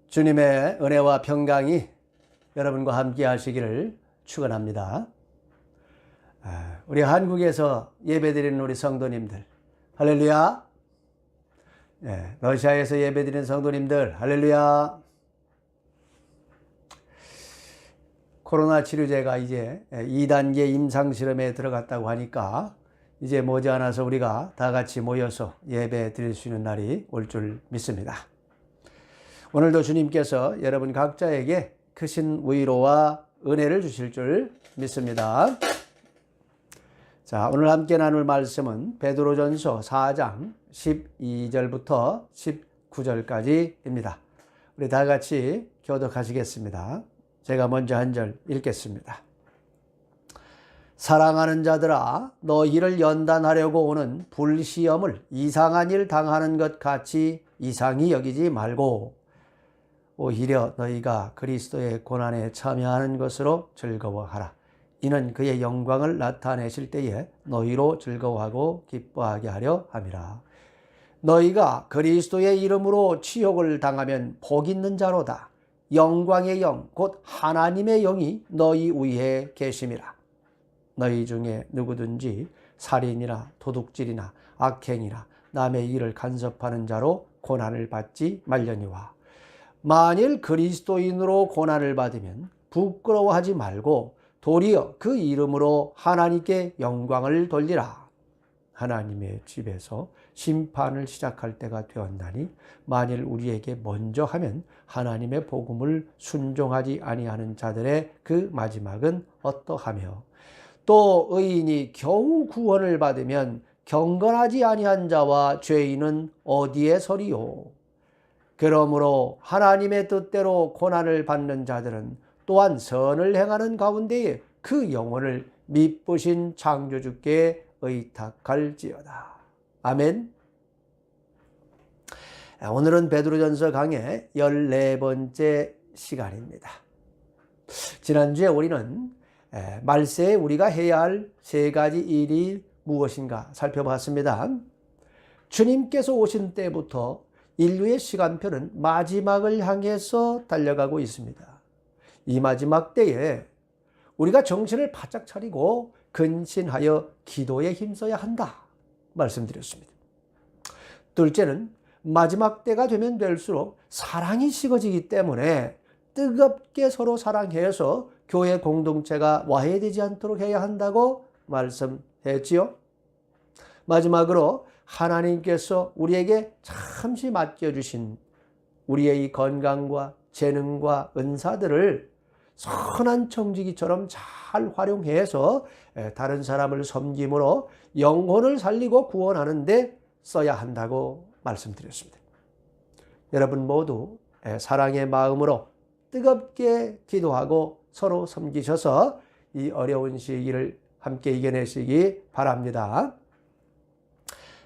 주님의 은혜와 평강이 여러분과 함께 하시기를 축원합니다. 우리 한국에서 예배드리는 우리 성도님들 할렐루야. 러시아에서 예배드리는 성도님들 할렐루야. 코로나 치료제가 이제 2단계 임상실험에 들어갔다고 하니까 이제 머지않아서 우리가 다 같이 모여서 예배 드릴 수 있는 날이 올 줄 믿습니다. 오늘도 주님께서 여러분 각자에게 크신 위로와 은혜를 주실 줄 믿습니다. 자, 오늘 함께 나눌 말씀은 베드로전서 4장 12절부터 19절까지입니다. 우리 다 같이 교독하시겠습니다. 제가 먼저 한 절 읽겠습니다. 사랑하는 자들아, 너희를 연단하려고 오는 불시험을 이상한 일 당하는 것 같이 이상히 여기지 말고 오히려 너희가 그리스도의 고난에 참여하는 것으로 즐거워하라. 이는 그의 영광을 나타내실 때에 너희로 즐거워하고 기뻐하게 하려 함이라. 너희가 그리스도의 이름으로 치욕을 당하면 복 있는 자로다. 영광의 영 곧 하나님의 영이 너희 위에 계심이라. 너희 중에 누구든지 살인이나 도둑질이나 악행이나 남의 일을 간섭하는 자로 고난을 받지 말려니와 만일 그리스도인으로 고난을 받으면 부끄러워하지 말고 도리어 그 이름으로 하나님께 영광을 돌리라. 하나님의 집에서 심판을 시작할 때가 되었나니 만일 우리에게 먼저 하면 하나님의 복음을 순종하지 아니하는 자들의 그 마지막은 어떠하며 또 의인이 겨우 구원을 받으면 경건하지 아니한 자와 죄인은 어디에 서리요. 그러므로 하나님의 뜻대로 고난을 받는 자들은 또한 선을 행하는 가운데에 그 영혼을 미쁘신 창조주께 의탁할지어다. 아멘. 오늘은 베드로전서 강의 14번째 시간입니다. 지난주에 우리는 말세에 우리가 해야 할 세 가지 일이 무엇인가 살펴봤습니다. 주님께서 오신 때부터 인류의 시간표는 마지막을 향해서 달려가고 있습니다. 이 마지막 때에 우리가 정신을 바짝 차리고 근신하여 기도에 힘써야 한다 말씀드렸습니다. 둘째는 마지막 때가 되면 될수록 사랑이 식어지기 때문에 뜨겁게 서로 사랑해서 교회 공동체가 와해되지 않도록 해야 한다고 말씀했지요. 마지막으로 하나님께서 우리에게 잠시 맡겨주신 우리의 이 건강과 재능과 은사들을 선한 청지기처럼 잘 활용해서 다른 사람을 섬김으로 영혼을 살리고 구원하는 데 써야 한다고 말씀드렸습니다. 여러분 모두 사랑의 마음으로 뜨겁게 기도하고 서로 섬기셔서 이 어려운 시기를 함께 이겨내시기 바랍니다.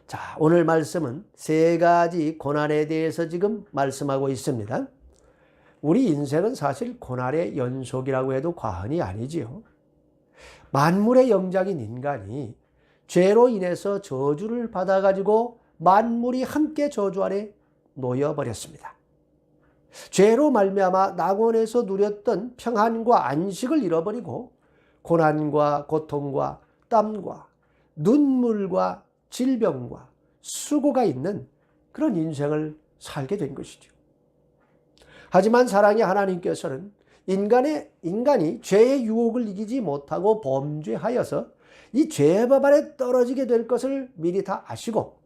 자, 오늘 말씀은 세 가지 고난에 대해서 지금 말씀하고 있습니다. 우리 인생은 사실 고난의 연속이라고 해도 과언이 아니지요. 만물의 영장인 인간이 죄로 인해서 저주를 받아가지고 만물이 함께 저주 아래 놓여버렸습니다. 죄로 말미암아 낙원에서 누렸던 평안과 안식을 잃어버리고 고난과 고통과 땀과 눈물과 질병과 수고가 있는 그런 인생을 살게 된 것이죠. 하지만 사랑의 하나님께서는 인간이 죄의 유혹을 이기지 못하고 범죄하여서 이 죄의 법 아래 떨어지게 될 것을 미리 다 아시고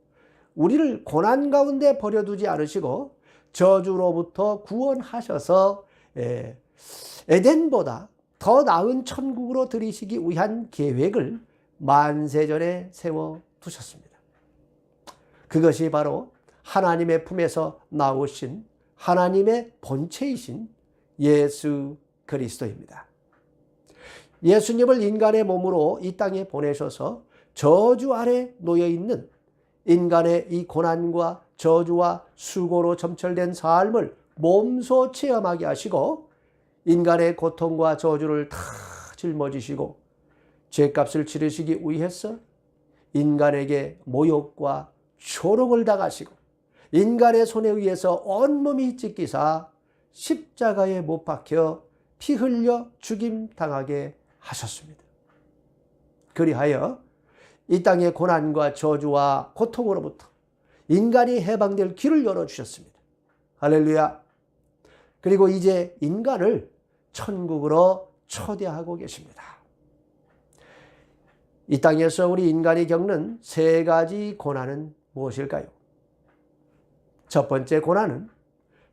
우리를 고난 가운데 버려두지 않으시고 저주로부터 구원하셔서 에덴보다 더 나은 천국으로 들이시기 위한 계획을 만세전에 세워두셨습니다. 그것이 바로 하나님의 품에서 나오신 하나님의 본체이신 예수 그리스도입니다. 예수님을 인간의 몸으로 이 땅에 보내셔서 저주 아래 놓여있는 인간의 이 고난과 저주와 수고로 점철된 삶을 몸소 체험하게 하시고 인간의 고통과 저주를 다 짊어지시고 죄값을 치르시기 위해서 인간에게 모욕과 조롱을 당하시고 인간의 손에 의해서 온몸이 찢기사 십자가에 못 박혀 피 흘려 죽임 당하게 하셨습니다. 그리하여 이 땅의 고난과 저주와 고통으로부터 인간이 해방될 길을 열어주셨습니다. 할렐루야. 그리고 이제 인간을 천국으로 초대하고 계십니다. 이 땅에서 우리 인간이 겪는 세 가지 고난은 무엇일까요? 첫 번째 고난은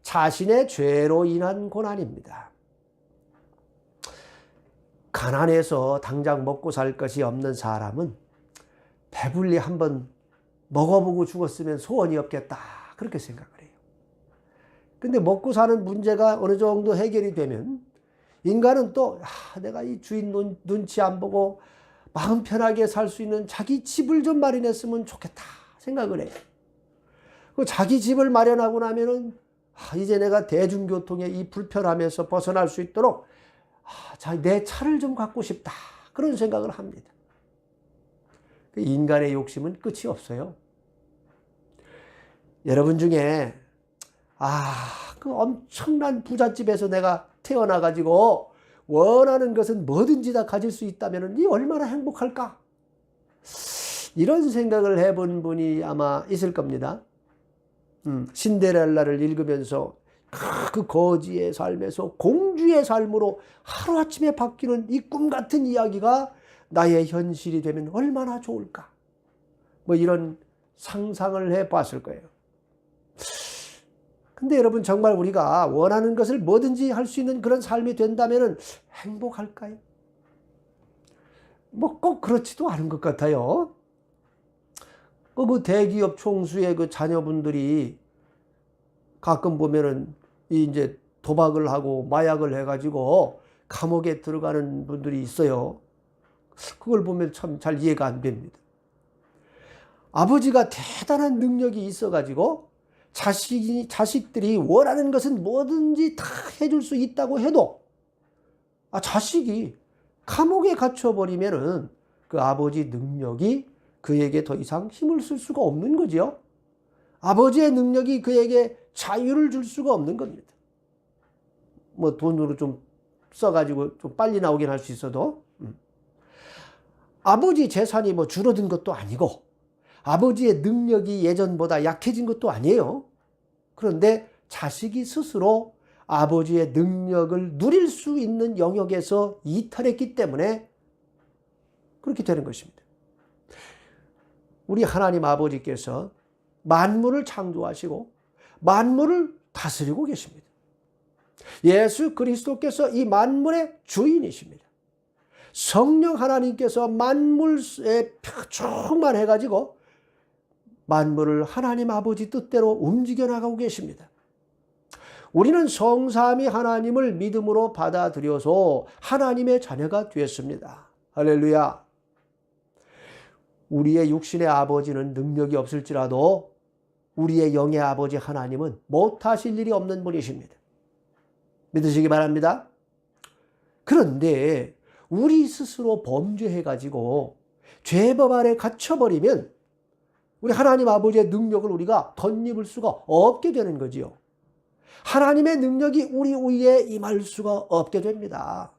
자신의 죄로 인한 고난입니다. 가난해서 당장 먹고 살 것이 없는 사람은 배불리 한번 먹어보고 죽었으면 소원이 없겠다, 그렇게 생각을 해요. 근데 먹고 사는 문제가 어느 정도 해결이 되면 인간은 또 내가 이 주인 눈치 안 보고 마음 편하게 살 수 있는 자기 집을 좀 마련했으면 좋겠다 생각을 해요. 그 자기 집을 마련하고 나면은 이제 내가 대중교통의 이 불편함에서 벗어날 수 있도록 내 차를 좀 갖고 싶다, 그런 생각을 합니다. 인간의 욕심은 끝이 없어요. 여러분 중에 그 엄청난 부잣집에서 내가 태어나가지고 원하는 것은 뭐든지 다 가질 수 있다면 이 얼마나 행복할까? 이런 생각을 해본 분이 아마 있을 겁니다. 신데렐라를 읽으면서 그 거지의 삶에서 공주의 삶으로 하루아침에 바뀌는 이 꿈 같은 이야기가 나의 현실이 되면 얼마나 좋을까? 뭐 이런 상상을 해봤을 거예요. 근데 여러분, 정말 우리가 원하는 것을 뭐든지 할 수 있는 그런 삶이 된다면 행복할까요? 뭐 꼭 그렇지도 않은 것 같아요. 그 대기업 총수의 그 자녀분들이 가끔 보면은 이제 도박을 하고 마약을 해가지고 감옥에 들어가는 분들이 있어요. 그걸 보면 참 잘 이해가 안 됩니다. 아버지가 대단한 능력이 있어가지고 자식들이 원하는 것은 뭐든지 다 해줄 수 있다고 해도 자식이 감옥에 갇혀버리면은 그 아버지 능력이 그에게 더 이상 힘을 쓸 수가 없는 거지요. 아버지의 능력이 그에게 자유를 줄 수가 없는 겁니다. 뭐 돈으로 좀 써가지고 좀 빨리 나오긴 할 수 있어도 아버지 재산이 뭐 줄어든 것도 아니고 아버지의 능력이 예전보다 약해진 것도 아니에요. 그런데 자식이 스스로 아버지의 능력을 누릴 수 있는 영역에서 이탈했기 때문에 그렇게 되는 것입니다. 우리 하나님 아버지께서 만물을 창조하시고 만물을 다스리고 계십니다. 예수 그리스도께서 이 만물의 주인이십니다. 성령 하나님께서 만물에 충만해가지고 만물을 하나님 아버지 뜻대로 움직여 나가고 계십니다. 우리는 성삼위 하나님을 믿음으로 받아들여서 하나님의 자녀가 되었습니다. 할렐루야. 우리의 육신의 아버지는 능력이 없을지라도 우리의 영의 아버지 하나님은 못하실 일이 없는 분이십니다. 믿으시기 바랍니다. 그런데 우리 스스로 범죄해가지고 죄법 아래 갇혀버리면 우리 하나님 아버지의 능력을 우리가 덧입을 수가 없게 되는 거지요. 하나님의 능력이 우리 위에 임할 수가 없게 됩니다.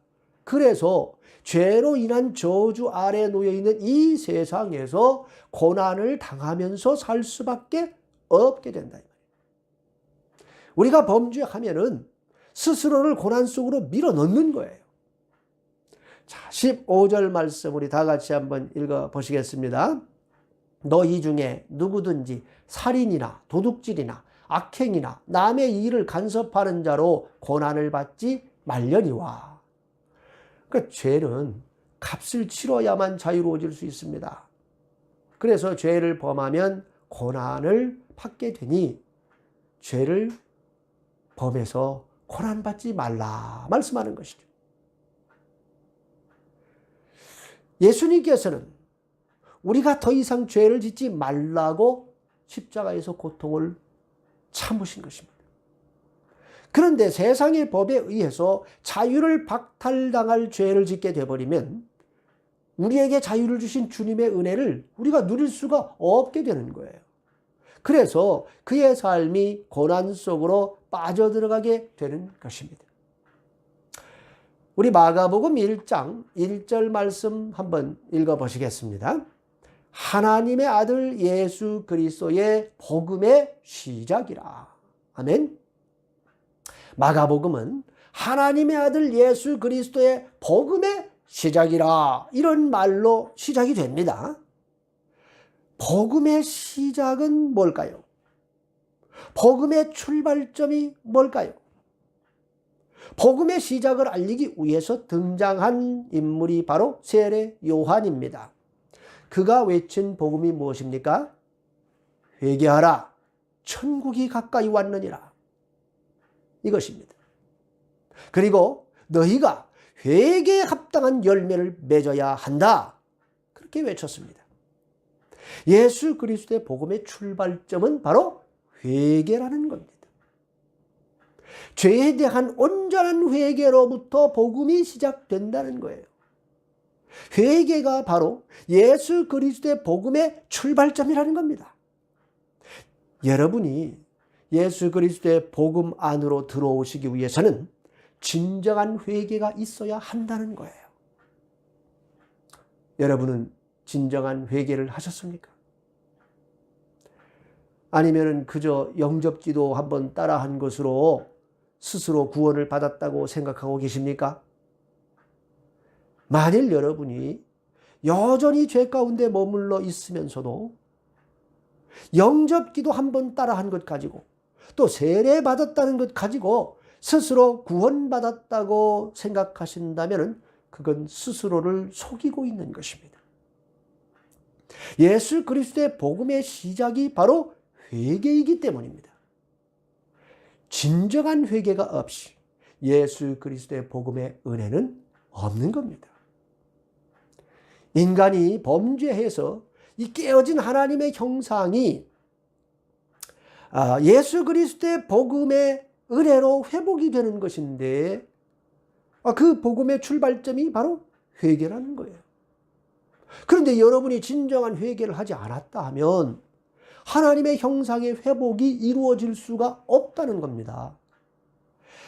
그래서 죄로 인한 저주 아래 놓여있는 이 세상에서 고난을 당하면서 살 수밖에 없게 된다. 우리가 범죄하면은 스스로를 고난 속으로 밀어넣는 거예요. 자, 15절 말씀 우리 다 같이 한번 읽어보시겠습니다. 너희 중에 누구든지 살인이나 도둑질이나 악행이나 남의 일을 간섭하는 자로 고난을 받지 말려니와. 그러니까 죄는 값을 치러야만 자유로워질 수 있습니다. 그래서 죄를 범하면 고난을 받게 되니 죄를 범해서 고난받지 말라 말씀하는 것이죠. 예수님께서는 우리가 더 이상 죄를 짓지 말라고 십자가에서 고통을 참으신 것입니다. 그런데 세상의 법에 의해서 자유를 박탈당할 죄를 짓게 되어버리면 우리에게 자유를 주신 주님의 은혜를 우리가 누릴 수가 없게 되는 거예요. 그래서 그의 삶이 고난 속으로 빠져들어가게 되는 것입니다. 우리 마가복음 1장 1절 말씀 한번 읽어보시겠습니다. 하나님의 아들 예수 그리스도의 복음의 시작이라. 아멘. 마가복음은 하나님의 아들 예수 그리스도의 복음의 시작이라, 이런 말로 시작이 됩니다. 복음의 시작은 뭘까요? 복음의 출발점이 뭘까요? 복음의 시작을 알리기 위해서 등장한 인물이 바로 세례 요한입니다. 그가 외친 복음이 무엇입니까? 회개하라, 천국이 가까이 왔느니라. 이것입니다. 그리고 너희가 회개에 합당한 열매를 맺어야 한다, 그렇게 외쳤습니다. 예수 그리스도의 복음의 출발점은 바로 회개라는 겁니다. 죄에 대한 온전한 회개로부터 복음이 시작된다는 거예요. 회개가 바로 예수 그리스도의 복음의 출발점이라는 겁니다. 여러분이 예수 그리스도의 복음 안으로 들어오시기 위해서는 진정한 회개가 있어야 한다는 거예요. 여러분은 진정한 회개를 하셨습니까? 아니면 그저 영접기도 한번 따라한 것으로 스스로 구원을 받았다고 생각하고 계십니까? 만일 여러분이 여전히 죄 가운데 머물러 있으면서도 영접기도 한번 따라한 것 가지고 또 세례 받았다는 것 가지고 스스로 구원받았다고 생각하신다면 그건 스스로를 속이고 있는 것입니다. 예수 그리스도의 복음의 시작이 바로 회개이기 때문입니다. 진정한 회개가 없이 예수 그리스도의 복음의 은혜는 없는 겁니다. 인간이 범죄해서 이 깨어진 하나님의 형상이 예수 그리스도의 복음의 은혜로 회복이 되는 것인데, 그 복음의 출발점이 바로 회개라는 거예요. 그런데 여러분이 진정한 회개를 하지 않았다 하면 하나님의 형상의 회복이 이루어질 수가 없다는 겁니다.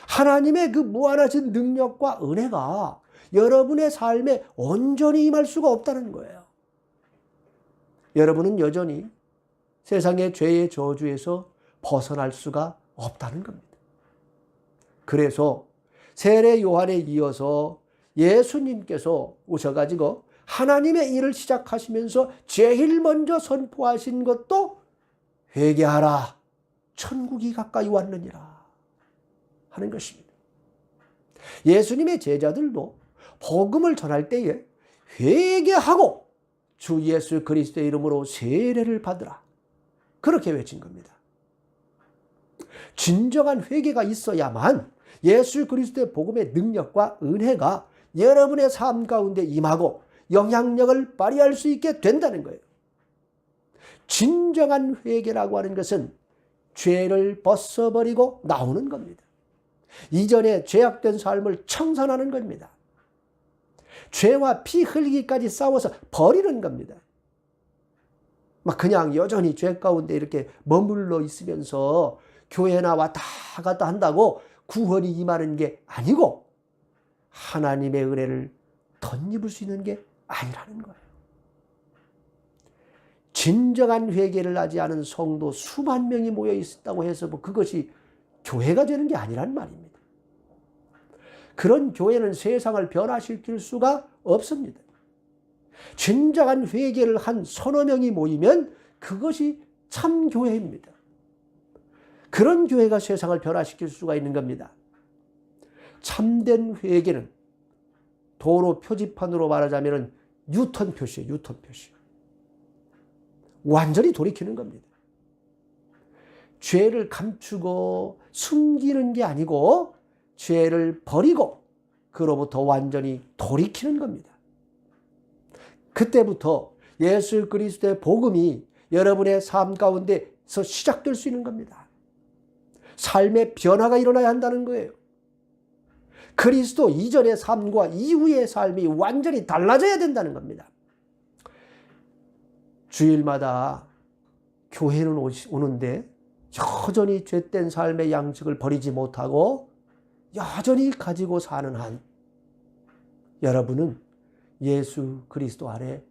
하나님의 그 무한하신 능력과 은혜가 여러분의 삶에 온전히 임할 수가 없다는 거예요. 여러분은 여전히 세상의 죄의 저주에서 벗어날 수가 없다는 겁니다. 그래서 세례 요한에 이어서 예수님께서 오셔가지고 하나님의 일을 시작하시면서 제일 먼저 선포하신 것도 회개하라, 천국이 가까이 왔느니라 하는 것입니다. 예수님의 제자들도 복음을 전할 때에 회개하고 주 예수 그리스도의 이름으로 세례를 받으라, 그렇게 외친 겁니다. 진정한 회개가 있어야만 예수 그리스도의 복음의 능력과 은혜가 여러분의 삶 가운데 임하고 영향력을 발휘할 수 있게 된다는 거예요. 진정한 회개라고 하는 것은 죄를 벗어버리고 나오는 겁니다. 이전에 죄악된 삶을 청산하는 겁니다. 죄와 피 흘리기까지 싸워서 버리는 겁니다. 그냥 여전히 죄 가운데 이렇게 머물러 있으면서 교회나 왔다 갔다 한다고 구원이 임하는 게 아니고 하나님의 은혜를 덧입을 수 있는 게 아니라는 거예요. 진정한 회개를 하지 않은 성도 수만 명이 모여 있다고 해서 그것이 교회가 되는 게 아니란 말입니다. 그런 교회는 세상을 변화시킬 수가 없습니다. 진정한 회개를 한 서너 명이 모이면 그것이 참 교회입니다. 그런 교회가 세상을 변화시킬 수가 있는 겁니다. 참된 회개는 도로 표지판으로 말하자면 유턴 표시예요. 유턴 표시. 완전히 돌이키는 겁니다. 죄를 감추고 숨기는 게 아니고 죄를 버리고 그로부터 완전히 돌이키는 겁니다. 그때부터 예수 그리스도의 복음이 여러분의 삶 가운데서 시작될 수 있는 겁니다. 삶의 변화가 일어나야 한다는 거예요. 그리스도 이전의 삶과 이후의 삶이 완전히 달라져야 된다는 겁니다. 주일마다 교회는 오는데 여전히 죄된 삶의 양식을 버리지 못하고 여전히 가지고 사는 한 여러분은 예수 그리스도 안에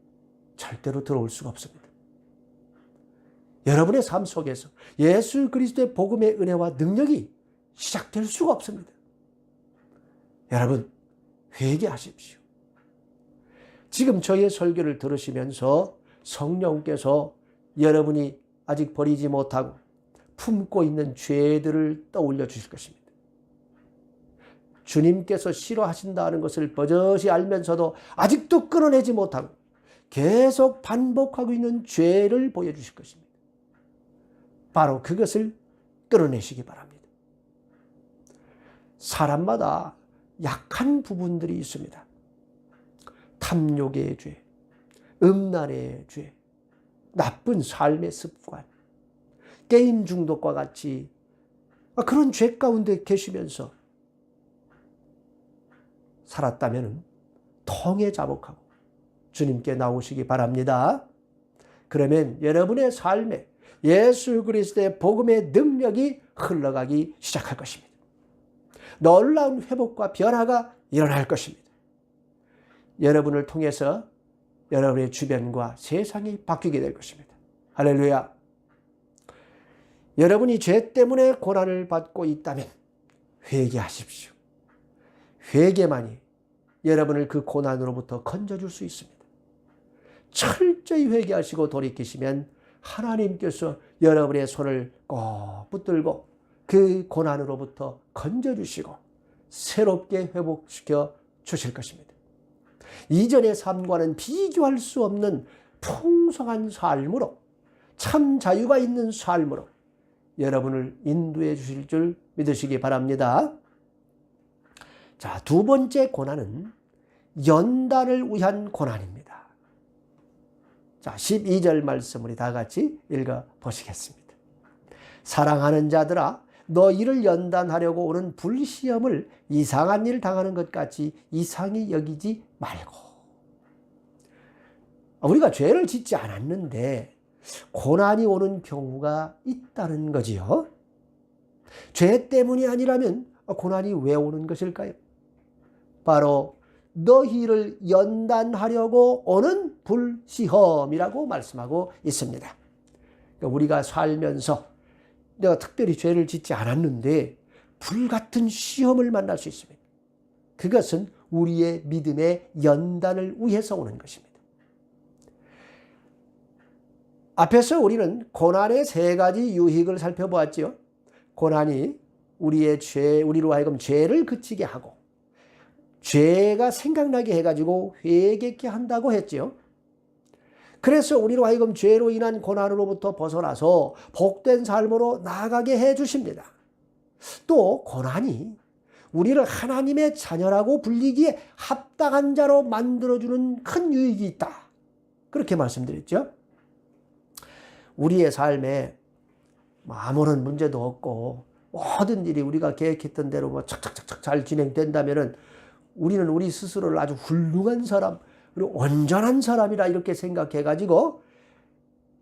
절대로 들어올 수가 없습니다. 여러분의 삶 속에서 예수 그리스도의 복음의 은혜와 능력이 시작될 수가 없습니다. 여러분, 회개하십시오. 지금 저의 설교를 들으시면서 성령께서 여러분이 아직 버리지 못하고 품고 있는 죄들을 떠올려 주실 것입니다. 주님께서 싫어하신다는 것을 버젓이 알면서도 아직도 끊어내지 못하고 계속 반복하고 있는 죄를 보여주실 것입니다. 바로 그것을 끊어내시기 바랍니다. 사람마다 약한 부분들이 있습니다. 탐욕의 죄, 음란의 죄, 나쁜 삶의 습관, 게임 중독과 같이 그런 죄 가운데 계시면서 살았다면 통에 자복하고 주님께 나오시기 바랍니다. 그러면 여러분의 삶에 예수 그리스도의 복음의 능력이 흘러가기 시작할 것입니다. 놀라운 회복과 변화가 일어날 것입니다. 여러분을 통해서 여러분의 주변과 세상이 바뀌게 될 것입니다. 할렐루야. 여러분이 죄 때문에 고난을 받고 있다면 회개하십시오. 회개만이 여러분을 그 고난으로부터 건져줄 수 있습니다. 철저히 회개하시고 돌이키시면 하나님께서 여러분의 손을 꼭 붙들고 그 고난으로부터 건져주시고 새롭게 회복시켜 주실 것입니다. 이전의 삶과는 비교할 수 없는 풍성한 삶으로, 참 자유가 있는 삶으로 여러분을 인도해 주실 줄 믿으시기 바랍니다. 자, 두 번째 고난은 연단을 위한 고난입니다. 자, 12절 말씀 우리 다 같이 읽어 보시겠습니다. 사랑하는 자들아, 너희를 연단하려고 오는 불시험을 이상한 일 당하는 것 같이 이상히 여기지 말고. 우리가 죄를 짓지 않았는데 고난이 오는 경우가 있다는 거지요. 죄 때문이 아니라면 고난이 왜 오는 것일까요? 바로 너희를 연단하려고 오는 불시험이라고 말씀하고 있습니다. 우리가 살면서 내가 특별히 죄를 짓지 않았는데 불같은 시험을 만날 수 있습니다. 그것은 우리의 믿음의 연단을 위해서 오는 것입니다. 앞에서 우리는 고난의 세 가지 유익을 살펴보았지요. 고난이 우리로 하여금 죄를 그치게 하고 죄가 생각나게 해가지고 회개케 한다고 했지요. 그래서 우리로 하여금 죄로 인한 고난으로부터 벗어나서 복된 삶으로 나아가게 해주십니다. 또 고난이 우리를 하나님의 자녀라고 불리기에 합당한 자로 만들어주는 큰 유익이 있다. 그렇게 말씀드렸죠. 우리의 삶에 아무런 문제도 없고 모든 일이 우리가 계획했던 대로 착착착착 잘 진행된다면은 우리는 우리 스스로를 아주 훌륭한 사람, 그리고 온전한 사람이라 이렇게 생각해가지고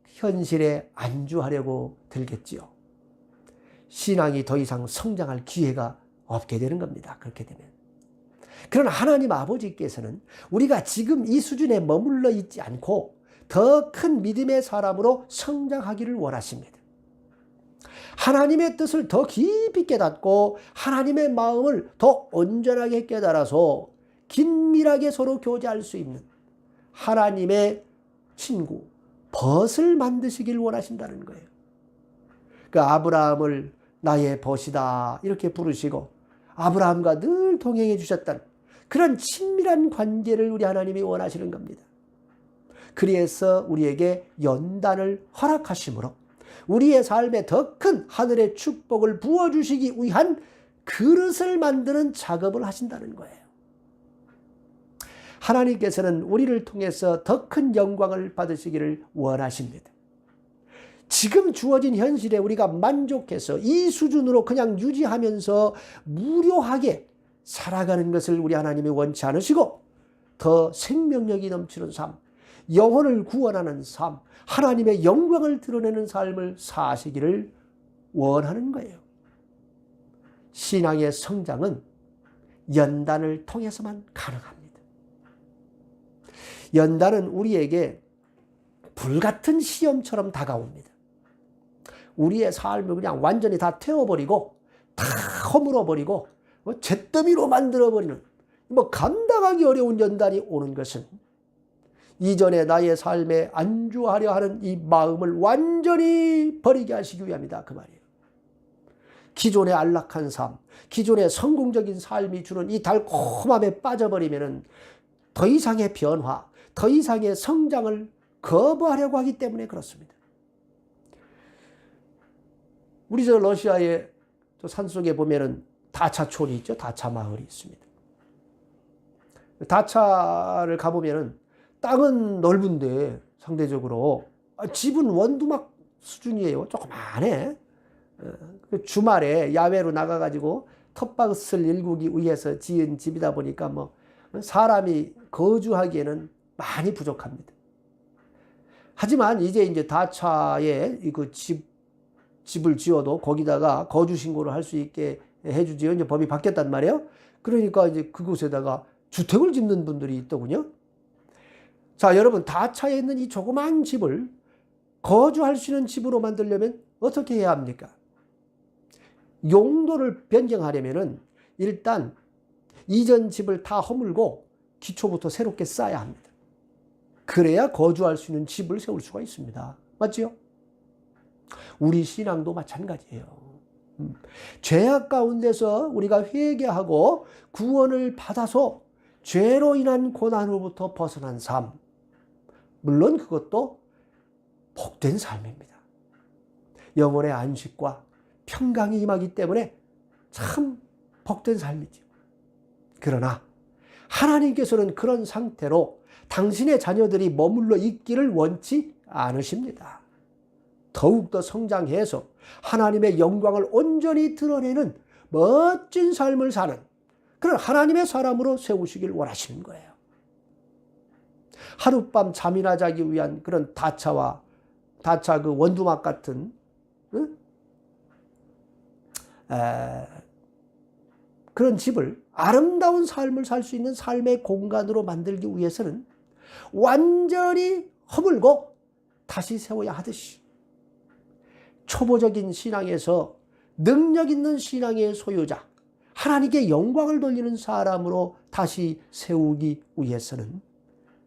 현실에 안주하려고 들겠지요. 신앙이 더 이상 성장할 기회가 없게 되는 겁니다. 그렇게 되면. 그러나 하나님 아버지께서는 우리가 지금 이 수준에 머물러 있지 않고 더 큰 믿음의 사람으로 성장하기를 원하십니다. 하나님의 뜻을 더 깊이 깨닫고 하나님의 마음을 더 온전하게 깨달아서 긴밀하게 서로 교제할 수 있는 하나님의 친구, 벗을 만드시길 원하신다는 거예요. 그 아브라함을 나의 벗이다 이렇게 부르시고 아브라함과 늘 동행해 주셨던 그런 친밀한 관계를 우리 하나님이 원하시는 겁니다. 그래서 우리에게 연단을 허락하심으로 우리의 삶에 더 큰 하늘의 축복을 부어주시기 위한 그릇을 만드는 작업을 하신다는 거예요. 하나님께서는 우리를 통해서 더 큰 영광을 받으시기를 원하십니다. 지금 주어진 현실에 우리가 만족해서 이 수준으로 그냥 유지하면서 무료하게 살아가는 것을 우리 하나님이 원치 않으시고 더 생명력이 넘치는 삶, 영혼을 구원하는 삶, 하나님의 영광을 드러내는 삶을 사시기를 원하는 거예요. 신앙의 성장은 연단을 통해서만 가능합니다. 연단은 우리에게 불같은 시험처럼 다가옵니다. 우리의 삶을 그냥 완전히 다 태워버리고 다 허물어버리고 잿더미로 만들어버리는 감당하기 어려운 연단이 오는 것은 이전에 나의 삶에 안주하려 하는 이 마음을 완전히 버리게 하시기 위함이다, 그 말이에요. 기존의 안락한 삶, 기존의 성공적인 삶이 주는 이 달콤함에 빠져버리면은 더 이상의 변화, 더 이상의 성장을 거부하려고 하기 때문에 그렇습니다. 우리 러시아의 산속에 보면은 다차촌이 있죠. 다차 마을이 있습니다. 다차를 가보면은 땅은 넓은데 상대적으로 집은 원두막 수준이에요. 조그만해. 주말에 야외로 나가가지고 텃밭을 일구기 위해서 지은 집이다 보니까 사람이 거주하기에는 많이 부족합니다. 하지만 이제 다차에 그 집을 지어도 거기다가 거주 신고를 할 수 있게 해주지요. 이제 법이 바뀌었단 말이에요. 그러니까 이제 그곳에다가 주택을 짓는 분들이 있더군요. 자, 여러분, 다차에 있는 이 조그만 집을 거주할 수 있는 집으로 만들려면 어떻게 해야 합니까? 용도를 변경하려면은 일단 이전 집을 다 허물고 기초부터 새롭게 쌓아야 합니다. 그래야 거주할 수 있는 집을 세울 수가 있습니다. 맞지요? 우리 신앙도 마찬가지예요. 죄악 가운데서 우리가 회개하고 구원을 받아서 죄로 인한 고난으로부터 벗어난 삶, 물론 그것도 복된 삶입니다. 영혼의 안식과 평강이 임하기 때문에 참 복된 삶이죠. 그러나 하나님께서는 그런 상태로 당신의 자녀들이 머물러 있기를 원치 않으십니다. 더욱더 성장해서 하나님의 영광을 온전히 드러내는 멋진 삶을 사는 그런 하나님의 사람으로 세우시길 원하시는 거예요. 하룻밤 잠이나 자기 위한 그런 다차 그 원두막 같은 그런 집을 아름다운 삶을 살 수 있는 삶의 공간으로 만들기 위해서는 완전히 허물고 다시 세워야 하듯이 초보적인 신앙에서 능력 있는 신앙의 소유자, 하나님께 영광을 돌리는 사람으로 다시 세우기 위해서는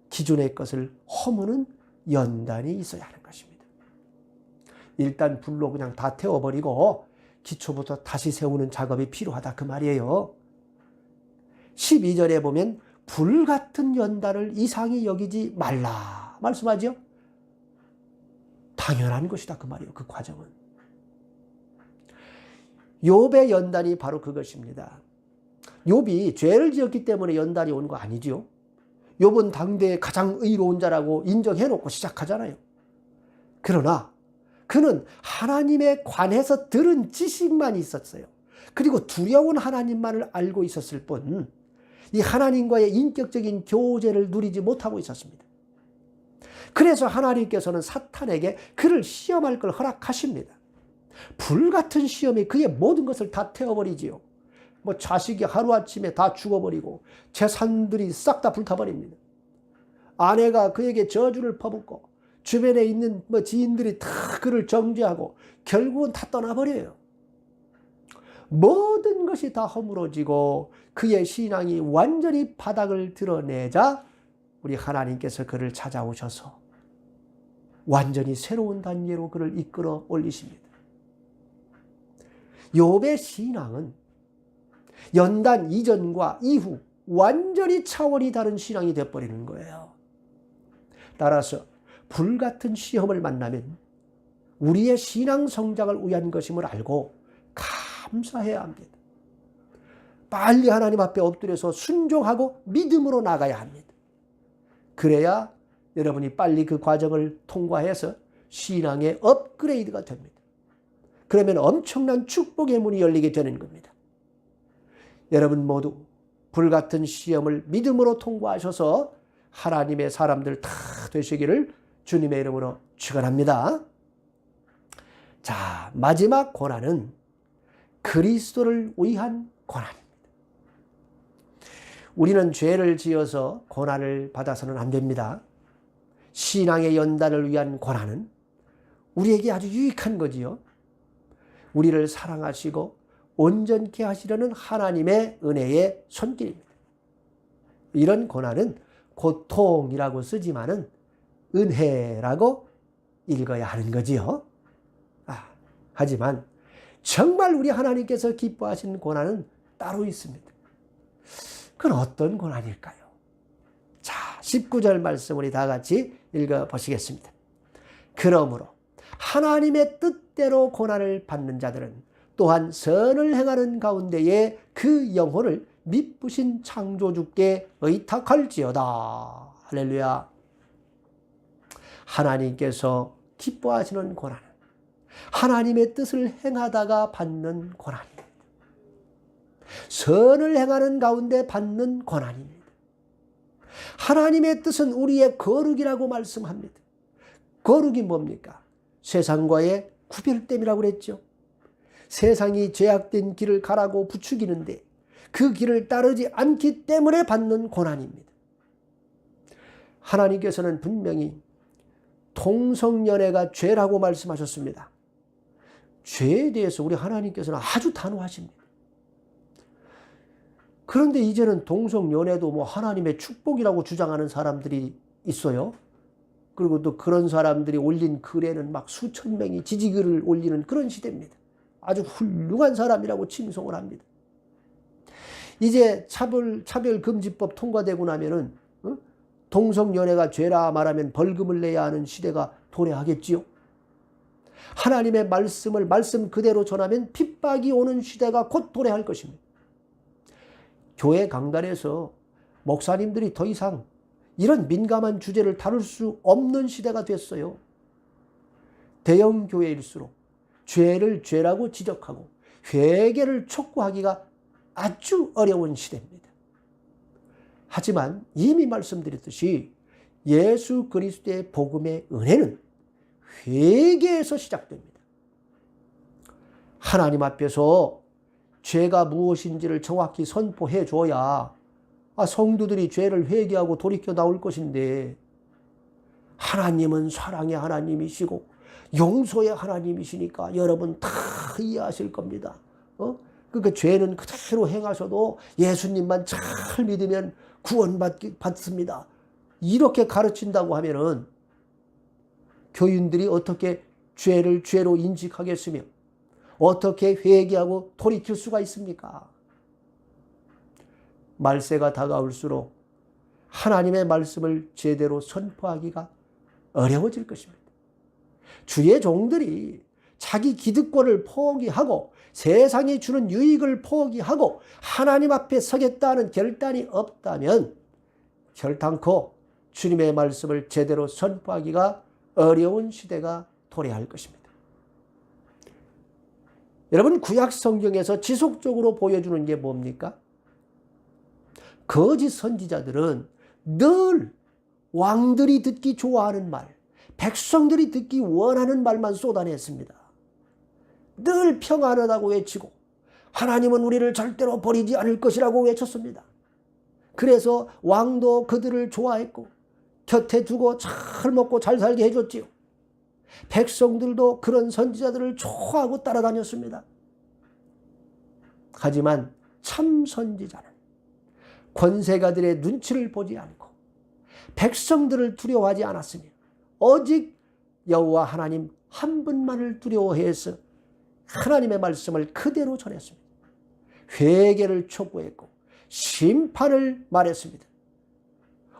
기존의 것을 허무는 연단이 있어야 하는 것입니다. 일단 불로 그냥 다 태워버리고 기초부터 다시 세우는 작업이 필요하다, 그 말이에요. 12절에 보면 불같은 연단을 이상히 여기지 말라 말씀하죠. 당연한 것이다, 그 말이에요. 그 과정은. 욥의 연단이 바로 그것입니다. 욥이 죄를 지었기 때문에 연단이 온 거 아니지요. 욥은 당대의 가장 의로운 자라고 인정해놓고 시작하잖아요. 그러나 그는 하나님에 관해서 들은 지식만 있었어요. 그리고 두려운 하나님만을 알고 있었을 뿐 이 하나님과의 인격적인 교제를 누리지 못하고 있었습니다. 그래서 하나님께서는 사탄에게 그를 시험할 걸 허락하십니다. 불같은 시험이 그의 모든 것을 다 태워버리지요. 자식이 하루아침에 다 죽어버리고 재산들이 싹 다 불타버립니다. 아내가 그에게 저주를 퍼붓고 주변에 있는 지인들이 다 그를 정죄하고 결국은 다 떠나버려요. 모든 것이 다 허물어지고 그의 신앙이 완전히 바닥을 드러내자 우리 하나님께서 그를 찾아오셔서 완전히 새로운 단계로 그를 이끌어 올리십니다. 욥의 신앙은 연단 이전과 이후 완전히 차원이 다른 신앙이 되어버리는 거예요. 따라서 불같은 시험을 만나면 우리의 신앙 성장을 위한 것임을 알고 감사해야 합니다. 빨리 하나님 앞에 엎드려서 순종하고 믿음으로 나가야 합니다. 그래야 여러분이 빨리 그 과정을 통과해서 신앙의 업그레이드가 됩니다. 그러면 엄청난 축복의 문이 열리게 되는 겁니다. 여러분 모두 불같은 시험을 믿음으로 통과하셔서 하나님의 사람들 다 되시기를 주님의 이름으로 축원합니다. 자, 마지막 고난은 그리스도를 위한 고난입니다. 우리는 죄를 지어서 고난을 받아서는 안 됩니다. 신앙의 연단을 위한 고난은 우리에게 아주 유익한 거지요. 우리를 사랑하시고 온전케 하시려는 하나님의 은혜의 손길입니다. 이런 고난은 고통이라고 쓰지만은 은혜라고 읽어야 하는 거지요. 하지만 정말 우리 하나님께서 기뻐하시는 고난은 따로 있습니다. 그건 어떤 고난일까요? 자, 19절 말씀 우리 다 같이 읽어보시겠습니다. 그러므로 하나님의 뜻대로 고난을 받는 자들은 또한 선을 행하는 가운데에 그 영혼을 미쁘신 창조주께 의탁할지어다. 할렐루야. 하나님께서 기뻐하시는 고난은 하나님의 뜻을 행하다가 받는 고난입니다. 선을 행하는 가운데 받는 고난입니다. 하나님의 뜻은 우리의 거룩이라고 말씀합니다. 거룩이 뭡니까? 세상과의 구별됨이라고 그랬죠. 세상이 죄악된 길을 가라고 부추기는데 그 길을 따르지 않기 때문에 받는 고난입니다. 하나님께서는 분명히 동성연애가 죄라고 말씀하셨습니다. 죄에 대해서 우리 하나님께서는 아주 단호하십니다. 그런데 이제는 동성연애도 뭐 하나님의 축복이라고 주장하는 사람들이 있어요. 그리고 또 그런 사람들이 올린 글에는 막 수천 명이 지지글을 올리는 그런 시대입니다. 아주 훌륭한 사람이라고 칭송을 합니다. 이제 차별금지법 통과되고 나면은 동성연애가 죄라 말하면 벌금을 내야 하는 시대가 도래하겠지요. 하나님의 말씀 그대로 전하면 핍박이 오는 시대가 곧 도래할 것입니다. 교회 강단에서 목사님들이 더 이상 이런 민감한 주제를 다룰 수 없는 시대가 됐어요. 대형 교회일수록 죄를 죄라고 지적하고 회개를 촉구하기가 아주 어려운 시대입니다. 하지만 이미 말씀드렸듯이 예수 그리스도의 복음의 은혜는 회개에서 시작됩니다. 하나님 앞에서 죄가 무엇인지를 정확히 선포해 줘야 성도들이 죄를 회개하고 돌이켜 나올 것인데, 하나님은 사랑의 하나님이시고 용서의 하나님이시니까 여러분 다 이해하실 겁니다. 그러니까 죄는 그대로 행하셔도 예수님만 잘 믿으면 구원받습니다. 이렇게 가르친다고 하면은 교인들이 어떻게 죄를 죄로 인식하겠으며 어떻게 회개하고 돌이킬 수가 있습니까? 말세가 다가올수록 하나님의 말씀을 제대로 선포하기가 어려워질 것입니다. 주의 종들이 자기 기득권을 포기하고 세상이 주는 유익을 포기하고 하나님 앞에 서겠다는 결단이 없다면 결단코 주님의 말씀을 제대로 선포하기가 어려운 시대가 도래할 것입니다. 여러분, 구약 성경에서 지속적으로 보여주는 게 뭡니까? 거짓 선지자들은 늘 왕들이 듣기 좋아하는 말, 백성들이 듣기 원하는 말만 쏟아냈습니다. 늘 평안하다고 외치고 하나님은 우리를 절대로 버리지 않을 것이라고 외쳤습니다. 그래서 왕도 그들을 좋아했고 곁에 두고 잘 먹고 잘 살게 해줬지요. 백성들도 그런 선지자들을 좋아하고 따라다녔습니다. 하지만 참 선지자는 권세가들의 눈치를 보지 않고 백성들을 두려워하지 않았으며 오직 여호와 하나님 한 분만을 두려워해서 하나님의 말씀을 그대로 전했습니다. 회개를 촉구했고 심판을 말했습니다.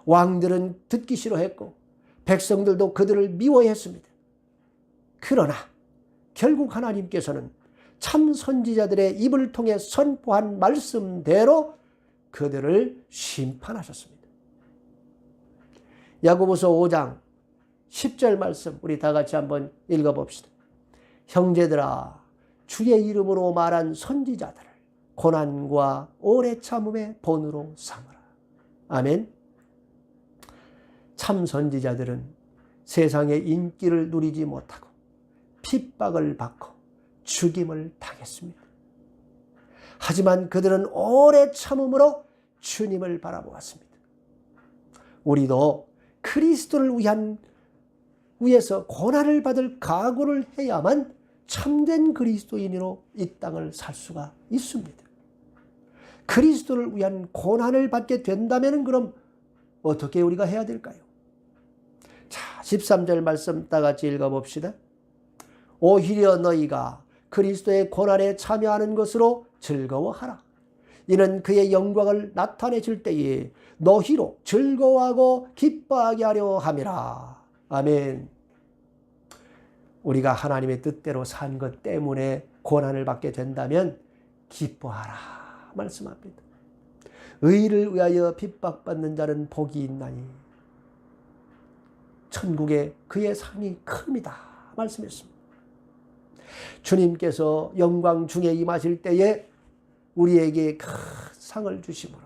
왕들은 듣기 싫어했고 백성들도 그들을 미워했습니다. 그러나 결국 하나님께서는 참 선지자들의 입을 통해 선포한 말씀대로 그들을 심판하셨습니다. 야고보서 5장 10절 말씀 우리 다 같이 한번 읽어봅시다. 형제들아, 주의 이름으로 말한 선지자들을 고난과 오래 참음의 본으로 삼으라. 아멘. 참 선지자들은 세상의 인기를 누리지 못하고 핍박을 받고 죽임을 당했습니다. 하지만 그들은 오래 참음으로 주님을 바라보았습니다. 우리도 그리스도를 위해서 고난을 받을 각오를 해야만 참된 그리스도인으로 이 땅을 살 수가 있습니다. 그리스도를 위한 고난을 받게 된다면 그럼 어떻게 우리가 해야 될까요? 자, 13절 말씀 다 같이 읽어봅시다. 오히려 너희가 그리스도의 고난에 참여하는 것으로 즐거워하라. 이는 그의 영광을 나타내실 때에 너희로 즐거워하고 기뻐하게 하려 함이라. 아멘. 우리가 하나님의 뜻대로 산 것 때문에 고난을 받게 된다면 기뻐하라 말씀합니다. 의를 위하여 핍박받는 자는 복이 있나니 천국에 그의 상이 큽니다 말씀했습니다. 주님께서 영광 중에 임하실 때에 우리에게 큰 상을 주심으로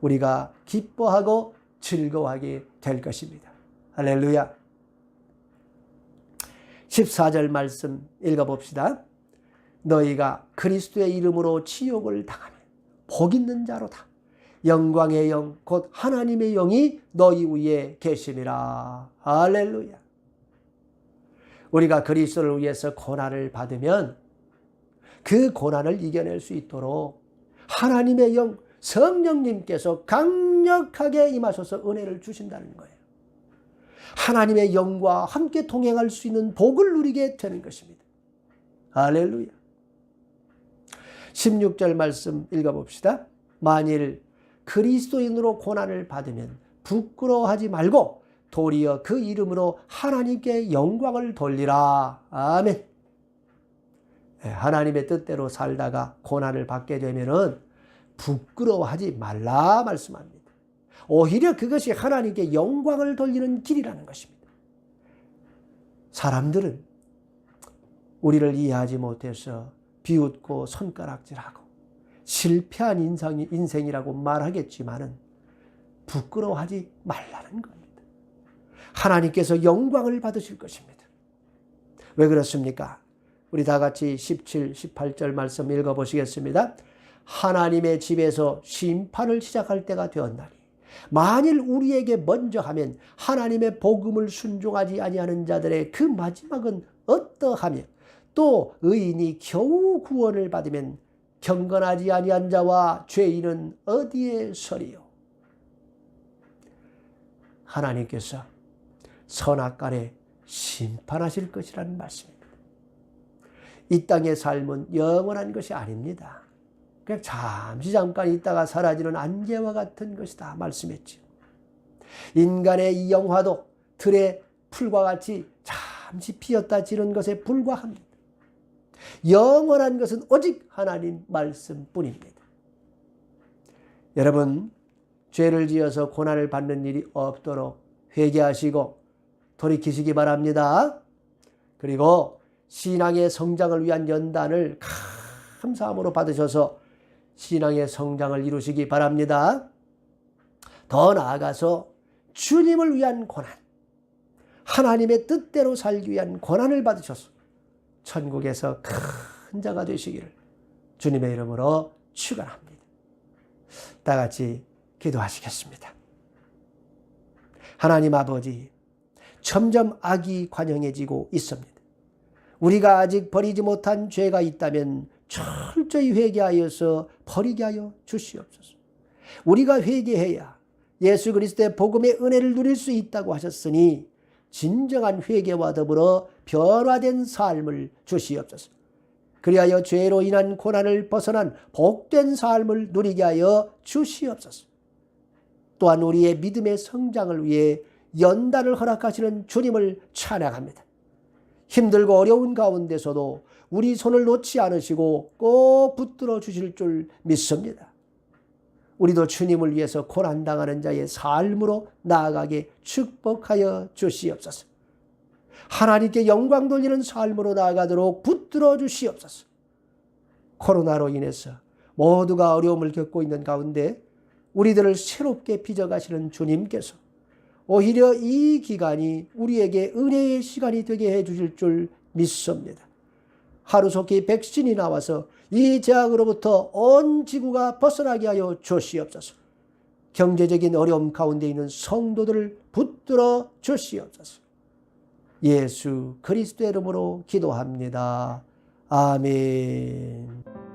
우리가 기뻐하고 즐거워하게 될 것입니다. 할렐루야. 14절 말씀 읽어봅시다. 너희가 그리스도의 이름으로 치욕을 당하면 복 있는 자로다. 영광의 영 곧 하나님의 영이 너희 위에 계심이라. 할렐루야. 우리가 그리스도를 위해서 고난을 받으면 그 고난을 이겨낼 수 있도록 하나님의 영 성령님께서 강력하게 임하셔서 은혜를 주신다는 거예요. 하나님의 영과 함께 동행할 수 있는 복을 누리게 되는 것입니다. 할렐루야. 16절 말씀 읽어봅시다. 만일 그리스도인으로 고난을 받으면 부끄러워하지 말고 도리어 그 이름으로 하나님께 영광을 돌리라. 아멘. 하나님의 뜻대로 살다가 고난을 받게 되면은 부끄러워하지 말라 말씀합니다. 오히려 그것이 하나님께 영광을 돌리는 길이라는 것입니다. 사람들은 우리를 이해하지 못해서 비웃고 손가락질하고 실패한 인생이라고 말하겠지만은 부끄러워하지 말라는 겁니다. 하나님께서 영광을 받으실 것입니다. 왜 그렇습니까? 우리 다 같이 17, 18절 말씀 읽어보시겠습니다. 하나님의 집에서 심판을 시작할 때가 되었나니 만일 우리에게 먼저 하면 하나님의 복음을 순종하지 아니하는 자들의 그 마지막은 어떠하며 또 의인이 겨우 구원을 받으면 경건하지 아니한 자와 죄인은 어디에 서리요? 하나님께서 선악간에 심판하실 것이라는 말씀입니다. 이 땅의 삶은 영원한 것이 아닙니다. 그냥 잠깐 있다가 사라지는 안개와 같은 것이다 말씀했죠. 인간의 이 영화도 들의 풀과 같이 잠시 피었다 지는 것에 불과합니다. 영원한 것은 오직 하나님 말씀뿐입니다. 여러분, 죄를 지어서 고난을 받는 일이 없도록 회개하시고 돌이키시기 바랍니다. 그리고 신앙의 성장을 위한 연단을 감사함으로 받으셔서 신앙의 성장을 이루시기 바랍니다. 더 나아가서 주님을 위한 고난, 하나님의 뜻대로 살기 위한 고난을 받으셔서 천국에서 큰 자가 되시기를 주님의 이름으로 축원합니다. 다 같이 기도하시겠습니다. 하나님 아버지, 점점 악이 관영해지고 있습니다. 우리가 아직 버리지 못한 죄가 있다면 철저히 회개하여서 버리게 하여 주시옵소서. 우리가 회개해야 예수 그리스도의 복음의 은혜를 누릴 수 있다고 하셨으니 진정한 회개와 더불어 변화된 삶을 주시옵소서. 그리하여 죄로 인한 고난을 벗어난 복된 삶을 누리게 하여 주시옵소서. 또한 우리의 믿음의 성장을 위해 연단을 허락하시는 주님을 찬양합니다. 힘들고 어려운 가운데서도 우리 손을 놓지 않으시고 꼭 붙들어 주실 줄 믿습니다. 우리도 주님을 위해서 고난당하는 자의 삶으로 나아가게 축복하여 주시옵소서. 하나님께 영광 돌리는 삶으로 나아가도록 붙들어 주시옵소서. 코로나로 인해서 모두가 어려움을 겪고 있는 가운데 우리들을 새롭게 빚어가시는 주님께서 오히려 이 기간이 우리에게 은혜의 시간이 되게 해 주실 줄 믿습니다. 하루속히 백신이 나와서 이 재앙으로부터 온 지구가 벗어나게 하여 주시옵소서. 경제적인 어려움 가운데 있는 성도들을 붙들어 주시옵소서. 예수 그리스도의 이름으로 기도합니다. 아멘.